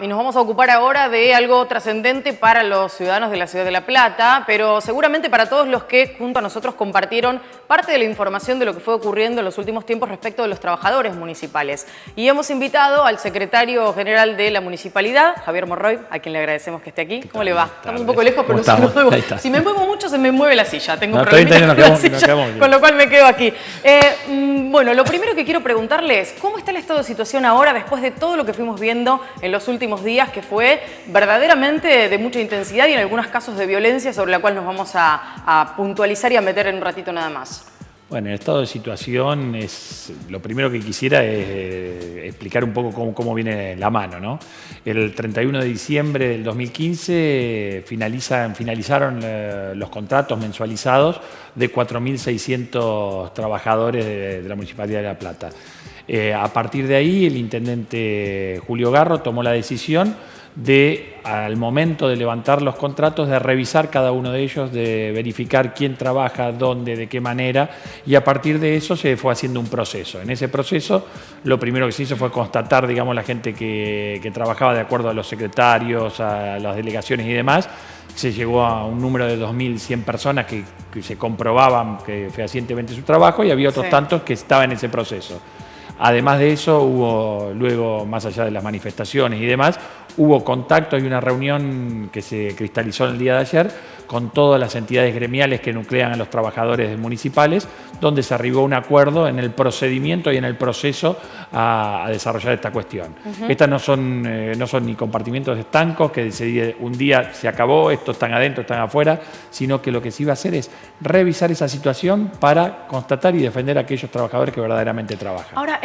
Y nos vamos a ocupar ahora de algo trascendente para los ciudadanos de la ciudad de La Plata, pero seguramente para todos los que junto a nosotros compartieron parte de la información de lo que fue ocurriendo en los últimos tiempos respecto de los trabajadores municipales. Y hemos invitado al secretario general de la municipalidad, Javier Monroy, a quien le agrecemos que esté aquí. ¿Cómo le va? Estamos un poco lejos, pero no se mueve. Si me muevo mucho se me mueve la silla. Tengo problemas con la silla, con lo cual me quedo aquí. Bueno, lo primero que quiero preguntarle es, ¿cómo está el estado de situación ahora después de todo lo que fuimos viendo en los últimos días, que fue verdaderamente de mucha intensidad y en algunos casos de violencia, sobre la cual nos vamos a puntualizar y a meter en un ratito nada más? Bueno, el estado de situación es, lo primero que quisiera es explicar un poco cómo viene la mano, ¿no? El 31 de diciembre del 2015 finalizaron los contratos mensualizados de 4.600 trabajadores de la Municipalidad de La Plata. A partir de ahí, el intendente Julio Garro tomó la decisión de, al momento de levantar los contratos, de revisar cada uno de ellos, de verificar quién trabaja, dónde, de qué manera, y a partir de eso se fue haciendo un proceso. En ese proceso, lo primero que se hizo fue constatar, digamos, la gente que trabajaba de acuerdo a los secretarios, a las delegaciones y demás. Se llegó a un número de 2.100 personas que se comprobaban fehacientemente su trabajo, y había otros tantos que estaban en ese proceso. Además de eso, hubo luego, más allá de las manifestaciones y demás, hubo contacto y una reunión que se cristalizó el día de ayer con todas las entidades gremiales que nuclean a los trabajadores municipales, donde se arribó a un acuerdo en el procedimiento y en el proceso a desarrollar esta cuestión. Estas no son ni compartimientos estancos, que un día se acabó, estos están adentro, están afuera, sino que lo que se iba a hacer es revisar esa situación para constatar y defender a aquellos trabajadores que verdaderamente trabajan. Ahora,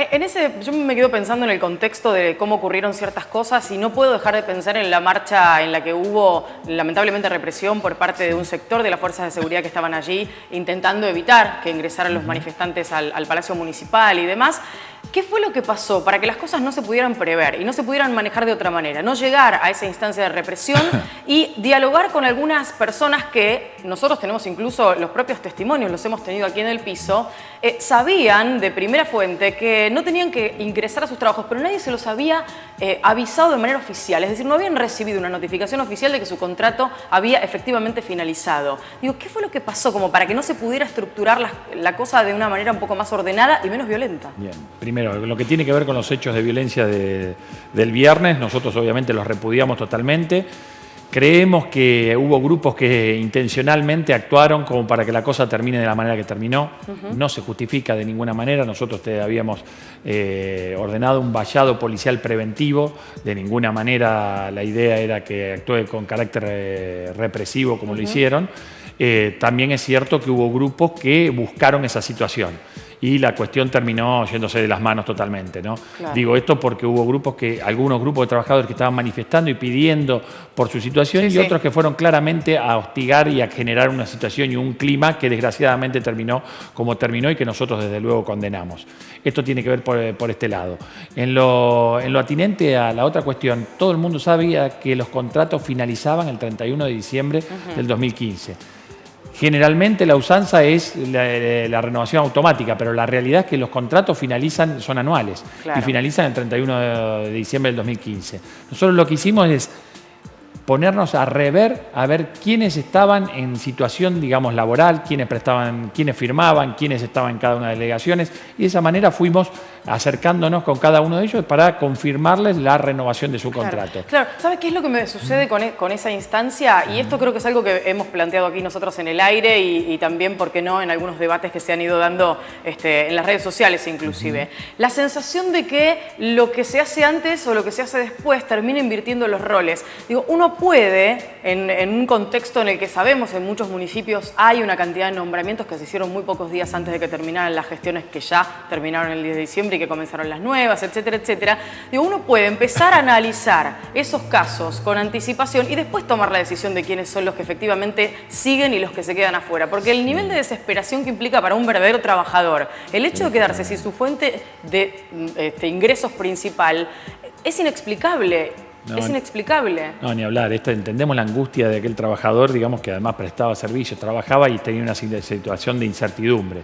yo me quedo pensando en el contexto de cómo ocurrieron ciertas cosas y no puedo dejar de pensar en la marcha en la que hubo lamentablemente represión por parte de un sector de las fuerzas de seguridad que estaban allí intentando evitar que ingresaran los manifestantes al Palacio Municipal y demás. ¿Qué fue lo que pasó para que las cosas no se pudieran prever y no se pudieran manejar de otra manera? No llegar a esa instancia de represión y dialogar con algunas personas que nosotros tenemos incluso los propios testimonios, los hemos tenido aquí en el piso, sabían de primera fuente que no tenían que ingresar a sus trabajos, pero nadie se los había avisado de manera oficial. Es decir, no habían recibido una notificación oficial de que su contrato había efectivamente finalizado. Digo, ¿qué fue lo que pasó como para que no se pudiera estructurar la cosa de una manera un poco más ordenada y menos violenta? Bien, primero, lo que tiene que ver con los hechos de violencia del viernes, nosotros obviamente los repudiamos totalmente. Creemos que hubo grupos que intencionalmente actuaron como para que la cosa termine de la manera que terminó. No se justifica de ninguna manera. Nosotros habíamos ordenado un vallado policial preventivo. De ninguna manera la idea era que actúe con carácter represivo como lo hicieron. También es cierto que hubo grupos que buscaron esa situación y la cuestión terminó yéndose de las manos totalmente, ¿no? Claro. Digo esto porque hubo algunos grupos de trabajadores que estaban manifestando y pidiendo por su situación, y otros que fueron claramente a hostigar y a generar una situación y un clima que desgraciadamente terminó como terminó y que nosotros desde luego condenamos. Esto tiene que ver por este lado. En lo atinente a la otra cuestión, todo el mundo sabía que los contratos finalizaban el 31 de diciembre del 2015. Generalmente la usanza es la renovación automática, pero la realidad es que los contratos son anuales, y finalizan el 31 de diciembre del 2015. Nosotros lo que hicimos es ponernos a rever, a ver quiénes estaban en situación, digamos, laboral, quiénes firmaban, quiénes estaban en cada una de las delegaciones, y de esa manera fuimos acercándonos con cada uno de ellos para confirmarles la renovación de su contrato. Claro, ¿sabes qué es lo que me sucede con esa instancia? Y esto creo que es algo que hemos planteado aquí nosotros en el aire y también, ¿por qué no?, en algunos debates que se han ido dando en las redes sociales inclusive. La sensación de que lo que se hace antes o lo que se hace después termina invirtiendo los roles. Digo, uno puede, en un contexto en el que sabemos en muchos municipios hay una cantidad de nombramientos que se hicieron muy pocos días antes de que terminaran las gestiones que ya terminaron el 10 de diciembre y que comenzaron las nuevas, etcétera, etcétera. Digo, uno puede empezar a analizar esos casos con anticipación y después tomar la decisión de quiénes son los que efectivamente siguen y los que se quedan afuera. Porque el nivel de desesperación que implica para un verdadero trabajador, el hecho de quedarse sin su fuente de ingresos principal, es inexplicable. Es inexplicable. No, ni hablar. Entendemos la angustia de aquel trabajador, digamos, que además prestaba servicios, trabajaba y tenía una situación de incertidumbre.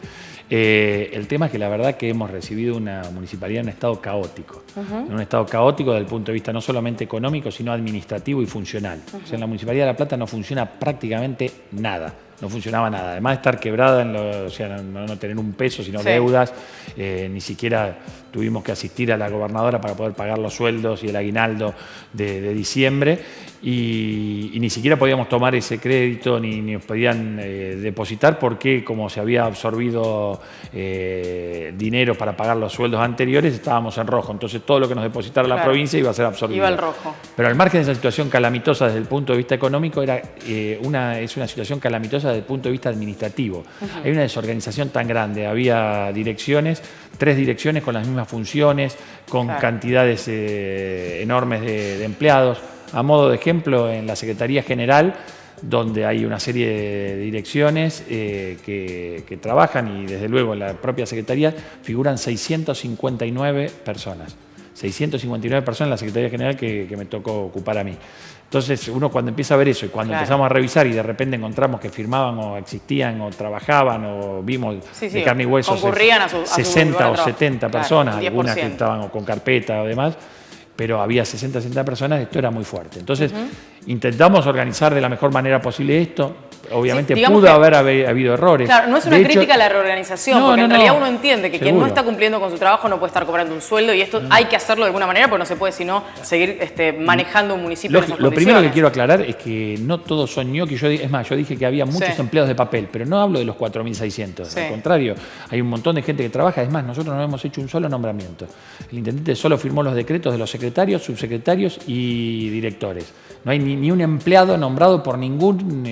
El tema es que la verdad que hemos recibido una municipalidad en un estado caótico. En un estado caótico desde el punto de vista no solamente económico, sino administrativo y funcional. O sea, en la Municipalidad de La Plata no funciona prácticamente nada. No funcionaba nada. Además de estar quebrada, o sea, no tener un peso, sino deudas, ni siquiera tuvimos que asistir a la gobernadora para poder pagar los sueldos y el aguinaldo de diciembre. Y ni siquiera podíamos tomar ese crédito ni nos podían depositar porque como se había absorbido dinero para pagar los sueldos anteriores, estábamos en rojo. Entonces todo lo que nos depositara la provincia iba a ser absorbido. Iba al rojo. Pero al margen de esa situación calamitosa desde el punto de vista económico, es una situación calamitosa desde el punto de vista administrativo. Hay una desorganización tan grande. Había direcciones, 3 direcciones con las mismas funciones, con cantidades enormes de empleados. A modo de ejemplo, en la Secretaría General, donde hay una serie de direcciones que trabajan y desde luego en la propia Secretaría figuran 659 personas. 659 personas en la Secretaría General que me tocó ocupar a mí. Entonces uno cuando empieza a ver eso y cuando empezamos a revisar y de repente encontramos que firmaban o existían o trabajaban o vimos de carne y hueso 60 o 70 personas, algunas que estaban con carpeta o demás, pero había 60 o 70 personas, esto era muy fuerte. Entonces intentamos organizar de la mejor manera posible esto. Obviamente pudo haber habido errores. Claro, no es una crítica a la reorganización, porque en realidad uno entiende que quien no está cumpliendo con su trabajo no puede estar cobrando un sueldo y esto hay que hacerlo de alguna manera porque no se puede sino seguir manejando un municipio en esas Lo primero que quiero aclarar es que no todos son ñoquis. Es más, yo dije que había muchos empleados de papel, pero no hablo de los 4.600. Al contrario, hay un montón de gente que trabaja. Es más, nosotros no hemos hecho un solo nombramiento. El intendente solo firmó los decretos de los secretarios, subsecretarios y directores. No hay ni un empleado nombrado por ningún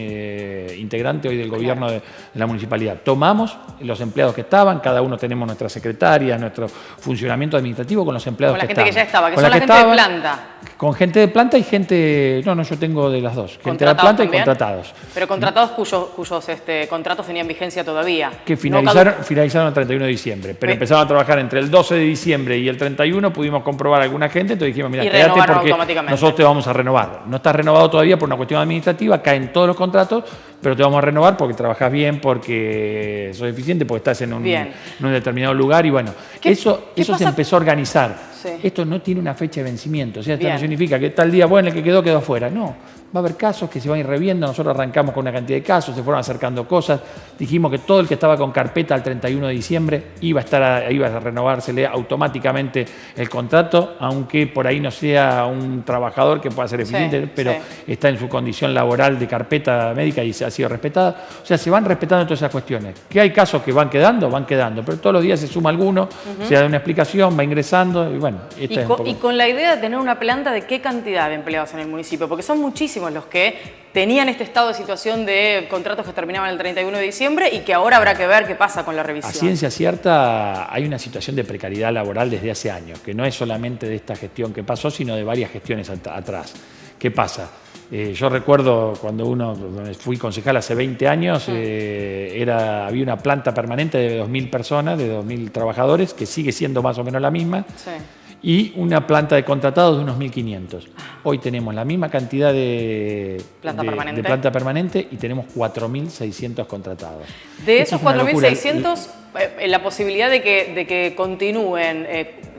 integrante hoy del gobierno de la municipalidad. Tomamos los empleados que estaban, cada uno tenemos nuestra secretaria, nuestro funcionamiento administrativo con los empleados que estaban. Con la gente que ya estaba, que son la gente de planta. Con gente de planta y gente... No, yo tengo de las dos. Gente de planta y contratados. Pero contratados cuyos contratos tenían vigencia todavía. Que finalizaron el 31 de diciembre. Pero empezaron a trabajar entre el 12 de diciembre y el 31, pudimos comprobar a alguna gente, entonces dijimos, mira, quédate porque nosotros te vamos a renovar. No está renovado todavía por una cuestión administrativa, caen todos los contratos, pero te vamos a renovar porque trabajás bien, porque sos eficiente, porque estás en un determinado lugar y bueno, eso se empezó a organizar. Esto no tiene una fecha de vencimiento, o sea, esto no significa que tal día, bueno, el que quedó afuera, no. Va a haber casos que se van a ir reviendo, nosotros arrancamos con una cantidad de casos, se fueron acercando cosas, dijimos que todo el que estaba con carpeta al 31 de diciembre iba a renovársele automáticamente el contrato, aunque por ahí no sea un trabajador que pueda ser eficiente, pero está en su condición laboral de carpeta médica y ha sido respetada. O sea, se van respetando todas esas cuestiones. Que hay casos que van quedando, pero todos los días se suma alguno, se da una explicación, va ingresando y bueno. Y con la idea de tener una planta de qué cantidad de empleados en el municipio, porque son muchísimos los que tenían este estado de situación de contratos que terminaban el 31 de diciembre y que ahora habrá que ver qué pasa con la revisión. A ciencia cierta hay una situación de precariedad laboral desde hace años, que no es solamente de esta gestión que pasó, sino de varias gestiones atrás. ¿Qué pasa? Yo recuerdo cuando fui concejal hace 20 años, había una planta permanente de 2.000 personas, de 2.000 trabajadores, que sigue siendo más o menos la misma. Y una planta de contratados de unos 1.500. Hoy tenemos la misma cantidad de planta permanente y tenemos 4.600 contratados. De esos 4.600, la posibilidad de que continúen,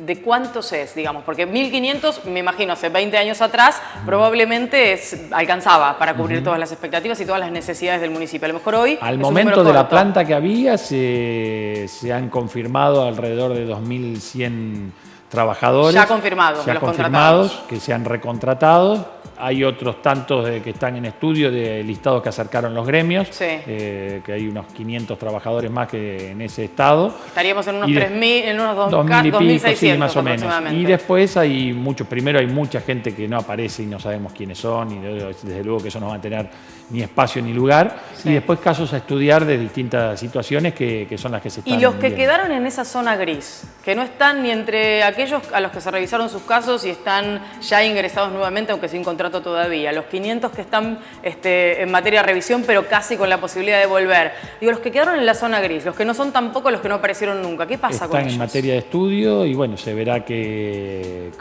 ¿de cuántos es, digamos? Porque 1.500, me imagino, hace 20 años atrás, probablemente alcanzaba para cubrir todas las expectativas y todas las necesidades del municipio. A lo mejor hoy al momento de la planta que había, se han confirmado alrededor de 2.100 trabajadores ya confirmados, que se han recontratado. Hay otros tantos que están en estudio de listados que acercaron los gremios, que hay unos 500 trabajadores más que en ese estado. Estaríamos en unos 3.000, en unos 2.000 y pico, más o menos. Y después hay primero hay mucha gente que no aparece y no sabemos quiénes son, y desde luego que eso no va a tener ni espacio ni lugar. Y después casos a estudiar de distintas situaciones que son las que se están viendo. Y los que viendo. quedaron en esa zona gris, que no están ni entre aquellos a los que se revisaron sus casos y están ya ingresados nuevamente, aunque sin contrato todavía, los 500 que están en materia de revisión, pero casi con la posibilidad de volver. Digo, los que quedaron en la zona gris, los que no son tampoco los que no aparecieron nunca, ¿qué pasa con ellos? Están en materia de estudio y bueno, se verá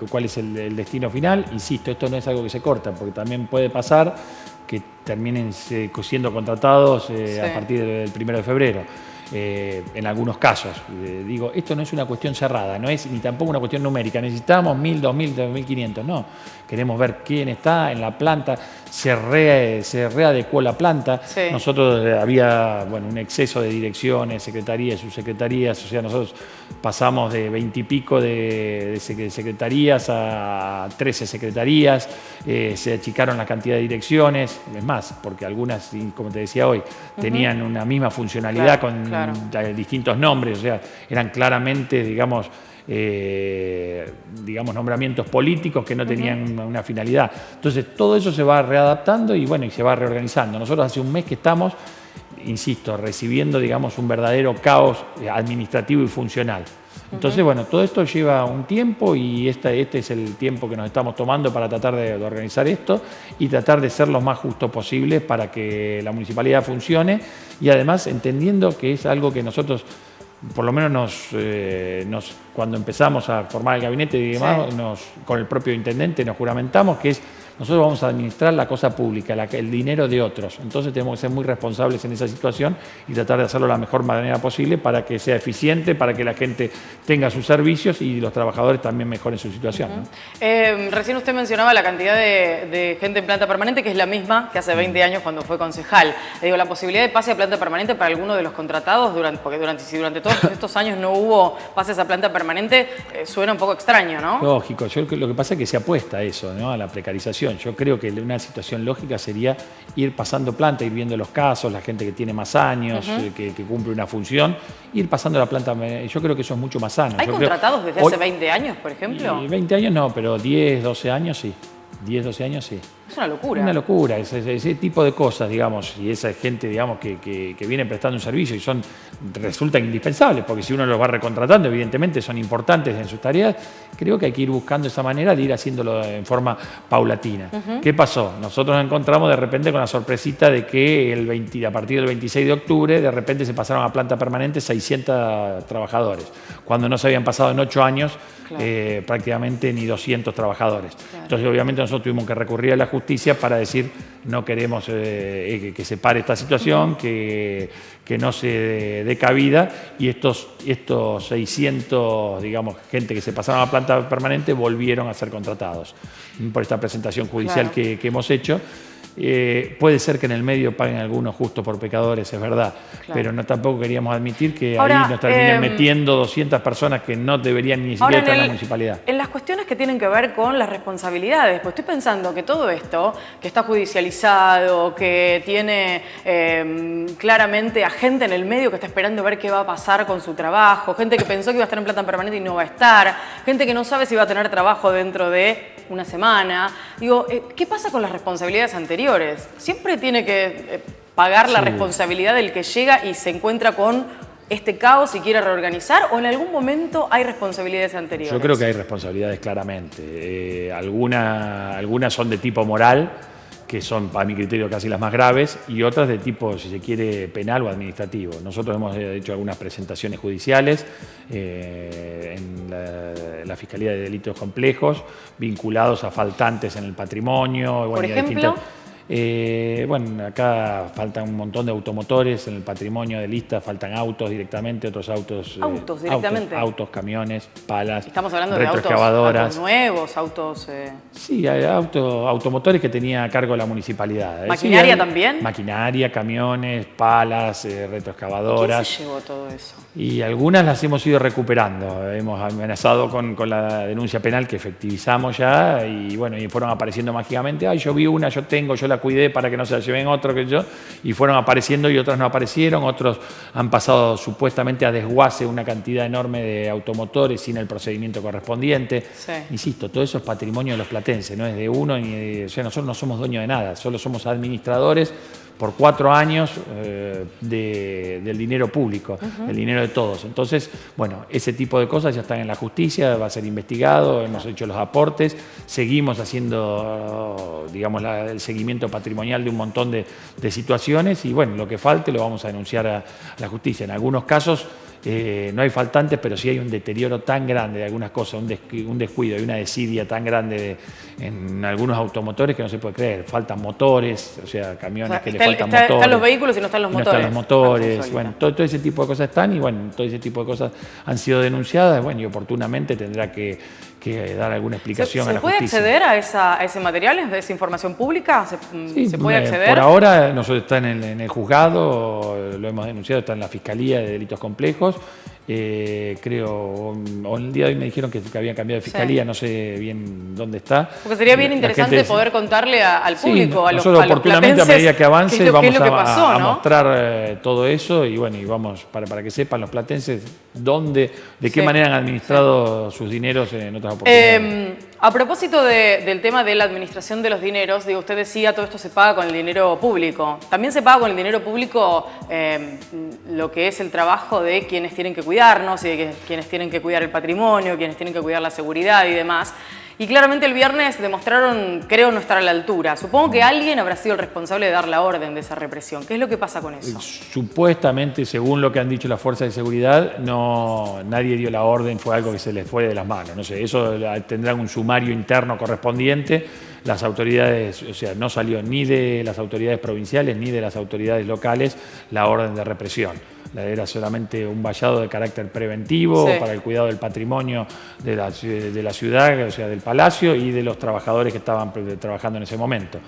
cuál es el destino final. Insisto, esto no es algo que se corta, porque también puede pasar que terminen siendo contratados a partir del 1 de febrero. en algunos casos. Digo, esto no es una cuestión cerrada, no es ni tampoco una cuestión numérica. Necesitamos 1.000, 2.000, 2.500, no. Queremos ver quién está en la planta, se readecuó la planta. Sí. Nosotros había un exceso de direcciones, secretarías, subsecretarías, o sea, nosotros pasamos de 20 y pico de secretarías a 13 secretarías, se achicaron la cantidad de direcciones, es más, porque algunas, como te decía hoy, tenían una misma funcionalidad con distintos nombres, o sea, eran claramente, digamos, nombramientos políticos que no tenían una finalidad. Entonces, todo eso se va readaptando y se va reorganizando. Nosotros hace un mes que estamos, insisto, recibiendo, digamos, un verdadero caos administrativo y funcional. Entonces, todo esto lleva un tiempo y este es el tiempo que nos estamos tomando para tratar de organizar esto y tratar de ser lo más justo posible para que la municipalidad funcione y además entendiendo que es algo que nosotros, por lo menos cuando empezamos a formar el gabinete y demás, con el propio intendente nos juramentamos que nosotros vamos a administrar la cosa pública, el dinero de otros. Entonces tenemos que ser muy responsables en esa situación y tratar de hacerlo de la mejor manera posible para que sea eficiente, para que la gente tenga sus servicios y los trabajadores también mejoren su situación. ¿No? Recién usted mencionaba la cantidad de gente en planta permanente, que es la misma que hace 20 años cuando fue concejal. Digo, la posibilidad de pase a planta permanente para alguno de los contratados, porque si durante todos estos años no hubo pases a planta permanente, suena un poco extraño, ¿no? Lógico. Lo que pasa es que se apuesta a eso, ¿no? A la precarización. Yo creo que una situación lógica sería ir pasando planta, ir viendo los casos, la gente que tiene más años, que cumple una función, ir pasando la planta. Yo creo que eso es mucho más sano. ¿Hay contratados desde hace 20 años, por ejemplo? 20 años no, pero 10, 12 años sí. 10, 12 años sí. Es una locura. Una locura, ese tipo de cosas, digamos, y esa gente, digamos, que viene prestando un servicio y resultan indispensables, porque si uno los va recontratando, evidentemente son importantes en sus tareas, creo que hay que ir buscando esa manera de ir haciéndolo en forma paulatina. ¿Qué pasó? Nosotros nos encontramos de repente con la sorpresita de que a partir del 26 de octubre, de repente se pasaron a planta permanente 600 trabajadores, cuando no se habían pasado en 8 años prácticamente ni 200 trabajadores. Entonces, obviamente, nosotros tuvimos que recurrir a la justicia para decir no queremos que se pare esta situación, que no se dé cabida y estos 600, digamos, gente que se pasaron a planta permanente volvieron a ser contratados por esta presentación judicial que hemos hecho. Puede ser que en el medio paguen algunos justos por pecadores, es verdad, pero tampoco queríamos admitir que ahora, ahí nos terminen metiendo 200 personas que no deberían ni siquiera estar en la municipalidad. En las cuestiones que tienen que ver con las responsabilidades, pues estoy pensando que todo esto, que está judicializado, que tiene claramente a gente en el medio que está esperando ver qué va a pasar con su trabajo, gente que pensó que iba a estar en planta permanente y no va a estar, gente que no sabe si va a tener trabajo dentro de una semana. Digo, ¿qué pasa con las responsabilidades anteriores? Siempre tiene que pagar la responsabilidad del que llega y se encuentra con este caos y quiere reorganizar, o en algún momento hay responsabilidades anteriores. Yo creo que hay responsabilidades claramente. Algunas son de tipo moral, que son, a mi criterio, casi las más graves, y otras de tipo, si se quiere, penal o administrativo. Nosotros hemos hecho algunas presentaciones judiciales en la Fiscalía de Delitos Complejos, vinculados a faltantes en el patrimonio. ¿Por ejemplo? Acá faltan un montón de automotores en el patrimonio de lista, faltan autos directamente, otros autos... ¿Autos directamente? Autos, camiones, palas, estamos hablando de retroexcavadoras. Autos nuevos, autos... Sí, hay automotores que tenía a cargo la municipalidad. ¿Maquinaria también? Maquinaria, camiones, palas, retroexcavadoras. ¿Quién se llevó todo eso? Y algunas las hemos ido recuperando. Hemos amenazado con la denuncia penal que efectivizamos ya y fueron apareciendo mágicamente. Ay, yo vi una, yo la cuidé para que no se la lleven otro que yo, y fueron apareciendo y otras no aparecieron, otros han pasado supuestamente a desguace una cantidad enorme de automotores sin el procedimiento correspondiente. Insisto, todo eso es patrimonio de los platenses, no es de uno ni de... O sea, nosotros no somos dueños de nada, solo somos administradores por 4 años del dinero público, del dinero de todos. Entonces, ese tipo de cosas ya están en la justicia, va a ser investigado, hemos hecho los aportes, seguimos haciendo, digamos, el seguimiento patrimonial de un montón de situaciones y, lo que falte lo vamos a denunciar a la justicia. En algunos casos no hay faltantes, pero sí hay un deterioro tan grande de algunas cosas, un descuido y una desidia tan grande en algunos automotores que no se puede creer. Faltan motores, o sea, camiones que le faltan motores. Están los vehículos y no están los motores. No están los motores, bueno, todo ese tipo de cosas están y bueno, todo ese tipo de cosas han sido denunciadas, bueno, y oportunamente tendrá que dar alguna explicación a la justicia. ¿Se puede acceder a ese material, a esa información pública? ¿Se puede acceder? Por ahora nosotros está en el juzgado, lo hemos denunciado, está en la Fiscalía de Delitos Complejos. Creo, el día de hoy me dijeron que habían cambiado de fiscalía, no sé bien dónde está. Porque sería bien interesante poder contarle al público, a los oportunamente, a medida que avance, vamos a ¿no? mostrar todo eso y bueno, y vamos para que sepan los platenses de qué manera han administrado sus dineros en otras oportunidades. A propósito del tema de la administración de los dineros, digo, usted decía, todo esto se paga con el dinero público. También se paga con el dinero público lo que es el trabajo de quienes tienen que cuidarnos y de quienes tienen que cuidar el patrimonio, quienes tienen que cuidar la seguridad y demás. Y claramente el viernes demostraron, creo, no estar a la altura. Supongo que alguien habrá sido el responsable de dar la orden de esa represión. ¿Qué es lo que pasa con eso? Supuestamente, según lo que han dicho las fuerzas de seguridad, nadie dio la orden, fue algo que se les fue de las manos. No sé, eso tendrán un sumario interno correspondiente. Las autoridades, o sea, no salió ni de las autoridades provinciales ni de las autoridades locales la orden de represión. Era solamente un vallado de carácter preventivo para el cuidado del patrimonio de la ciudad, o sea, del palacio y de los trabajadores que estaban trabajando en ese momento.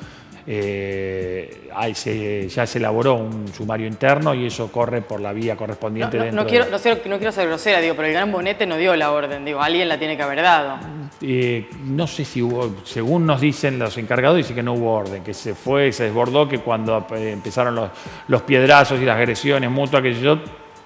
Ya se elaboró un sumario interno y eso corre por la vía correspondiente no quiero ser grosera, digo, pero el Gran Bonete no dio la orden, digo, alguien la tiene que haber dado. No sé si hubo, según nos dicen los encargados, dice que no hubo orden, que se desbordó, que cuando empezaron los piedrazos y las agresiones mutuas,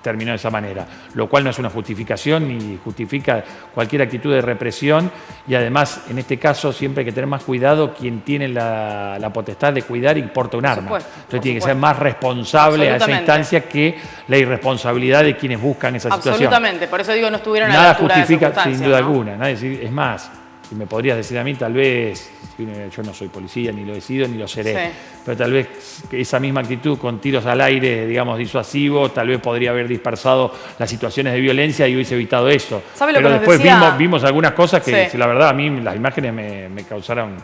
terminó de esa manera, lo cual no es una justificación ni justifica cualquier actitud de represión y además en este caso siempre hay que tener más cuidado quien tiene la potestad de cuidar y porta un arma. Entonces tiene que ser más responsable a esa instancia que la irresponsabilidad de quienes buscan esa situación. Absolutamente, por eso digo no estuvieron a la altura. Nada justifica sin duda alguna, es más, si me podrías decir a mí, tal vez, yo no soy policía, ni lo he sido, ni lo seré, pero tal vez esa misma actitud con tiros al aire, digamos, disuasivos, tal vez podría haber dispersado las situaciones de violencia y hubiese evitado eso. Pero después vimos algunas cosas que, la verdad, a mí las imágenes me causaron,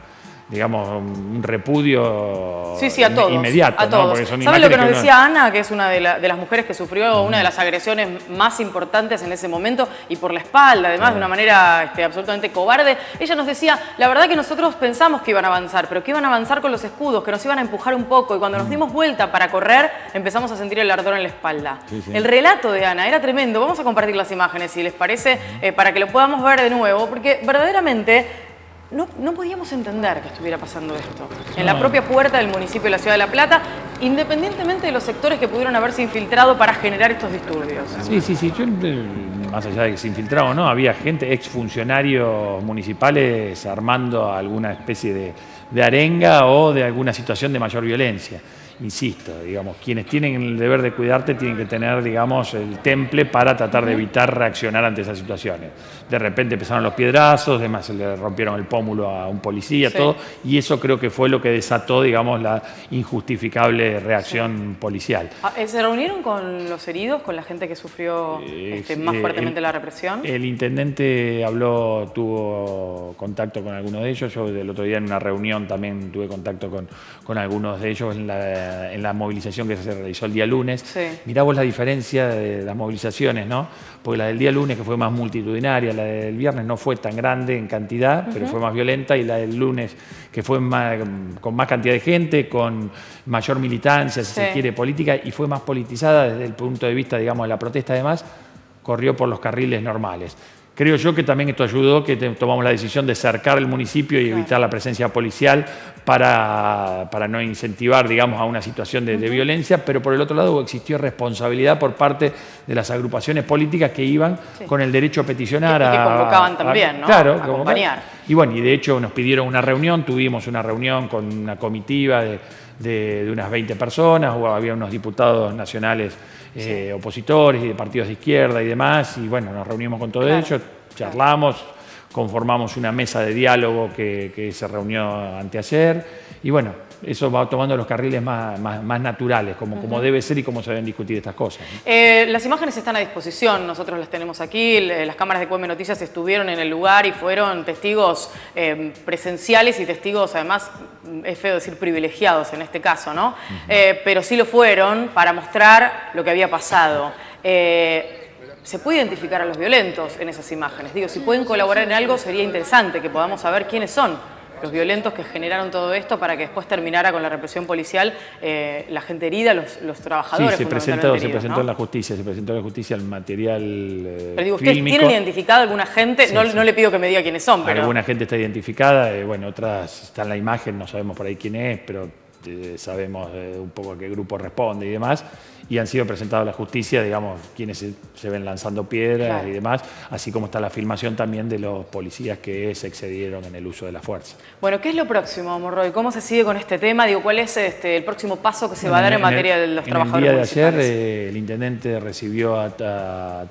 digamos, un repudio inmediato. A todos. ¿Sabe lo que nos decía Ana, que es una de las mujeres que sufrió una de las agresiones más importantes en ese momento y por la espalda, además de una manera absolutamente cobarde? Ella nos decía, la verdad que nosotros pensamos que iban a avanzar, pero que iban a avanzar con los escudos, que nos iban a empujar un poco y cuando nos dimos vuelta para correr empezamos a sentir el ardor en la espalda. El relato de Ana era tremendo. Vamos a compartir las imágenes, si les parece, para que lo podamos ver de nuevo, porque verdaderamente no podíamos entender que estuviera pasando esto. En la propia puerta del municipio de la Ciudad de La Plata, independientemente de los sectores que pudieron haberse infiltrado para generar estos disturbios. Sí. Yo, más allá de que se infiltraron, ¿no? Había gente, exfuncionarios municipales armando alguna especie de arenga o de alguna situación de mayor violencia. Insisto, digamos, quienes tienen el deber de cuidarte tienen que tener, digamos, el temple para tratar de evitar reaccionar ante esas situaciones. De repente empezaron los piedrazos, además se le rompieron el pómulo a un policía, todo, y eso creo que fue lo que desató, digamos, la injustificable reacción policial. ¿Se reunieron con los heridos, con la gente que sufrió más fuertemente la represión? El intendente tuvo contacto con algunos de ellos. Yo el otro día en una reunión también tuve contacto con algunos de ellos en la movilización que se realizó el día lunes. Mirá vos la diferencia de las movilizaciones, ¿no? Porque la del día lunes, que fue más multitudinaria, la del viernes no fue tan grande en cantidad, pero fue más violenta, y la del lunes, que fue con más cantidad de gente, con mayor militancia, si se quiere, política, y fue más politizada desde el punto de vista, digamos, de la protesta, además, corrió por los carriles normales. Creo yo que también esto ayudó, que tomamos la decisión de cercar el municipio y evitar la presencia policial para no incentivar, digamos, a una situación de violencia, pero por el otro lado existió responsabilidad por parte de las agrupaciones políticas que iban con el derecho a peticionar. Y que convocaban también, ¿no? Claro, a acompañar. Y bueno, y de hecho nos pidieron una reunión, tuvimos una reunión con una comitiva de unas 20 personas, había unos diputados nacionales opositores y de partidos de izquierda y demás, y bueno, nos reunimos con todos ellos, charlamos, conformamos una mesa de diálogo que se reunió anteayer, y bueno, eso va tomando los carriles más naturales, como debe ser y como se deben discutir estas cosas, ¿no? Las imágenes están a disposición, nosotros las tenemos aquí, las cámaras de QM Noticias estuvieron en el lugar y fueron testigos presenciales y testigos, además, es feo decir privilegiados en este caso, ¿no? Pero sí lo fueron para mostrar lo que había pasado. Se puede identificar a los violentos en esas imágenes. Digo, si pueden colaborar en algo, sería interesante que podamos saber quiénes son los violentos que generaron todo esto para que después terminara con la represión policial, la gente herida, los trabajadores. Sí, se presentó en la justicia, el material pero digo, ¿ustedes fílmico. tienen identificado alguna gente? Sí, no le pido que me diga quiénes son, pero... Alguna gente está identificada, bueno, otras está en la imagen, no sabemos por ahí quién es, pero sabemos un poco a qué grupo responde y demás, y han sido presentados a la justicia, digamos, quienes se ven lanzando piedras, claro, y demás, así como está la filmación también de los policías que se excedieron en el uso de la fuerza. Bueno, ¿qué es lo próximo, Monroy? ¿Cómo se sigue con este tema? Digo, ¿cuál es el próximo paso que se va a dar en materia de los trabajadores municipales? El día de ayer el intendente recibió a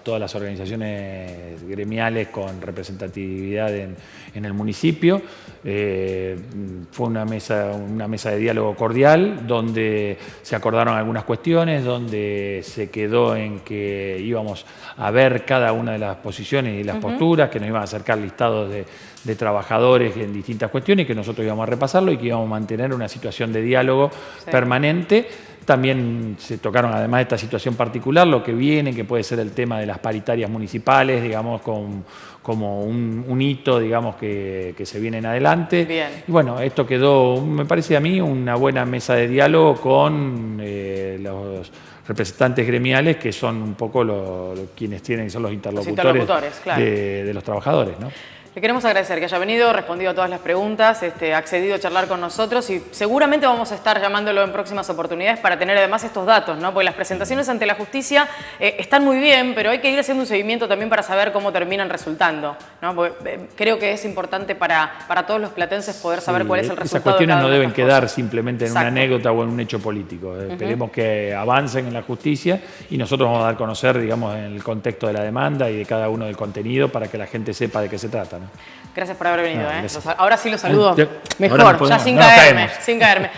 todas las organizaciones gremiales con representatividad en el municipio. Fue una mesa de diálogo cordial donde se acordaron algunas cuestiones, donde se quedó en que íbamos a ver cada una de las posiciones y las posturas, que nos iban a acercar listados de trabajadores en distintas cuestiones, que nosotros íbamos a repasarlo y que íbamos a mantener una situación de diálogo permanente. También se tocaron, además de esta situación particular, lo que viene, que puede ser el tema de las paritarias municipales, digamos, como un hito, digamos, que se viene en adelante. Bien. Y bueno, esto quedó, me parece a mí, una buena mesa de diálogo con los representantes gremiales, que son un poco quienes son los interlocutores claro, de los trabajadores, ¿no? Le queremos agradecer que haya venido, respondido a todas las preguntas, accedido a charlar con nosotros y seguramente vamos a estar llamándolo en próximas oportunidades para tener además estos datos, ¿no? Porque las presentaciones ante la justicia están muy bien, pero hay que ir haciendo un seguimiento también para saber cómo terminan resultando, ¿no? Porque, creo que es importante para todos los platenses poder saber cuál es el resultado. Esas cuestiones de no cada deben quedar cosas. simplemente en una anécdota o en un hecho político. Esperemos que avancen en la justicia y nosotros vamos a dar a conocer, digamos, en el contexto de la demanda y de cada uno del contenido para que la gente sepa de qué se trata, ¿no? Gracias por haber venido. Ahora sí lo saludo mejor, ya sin caerme.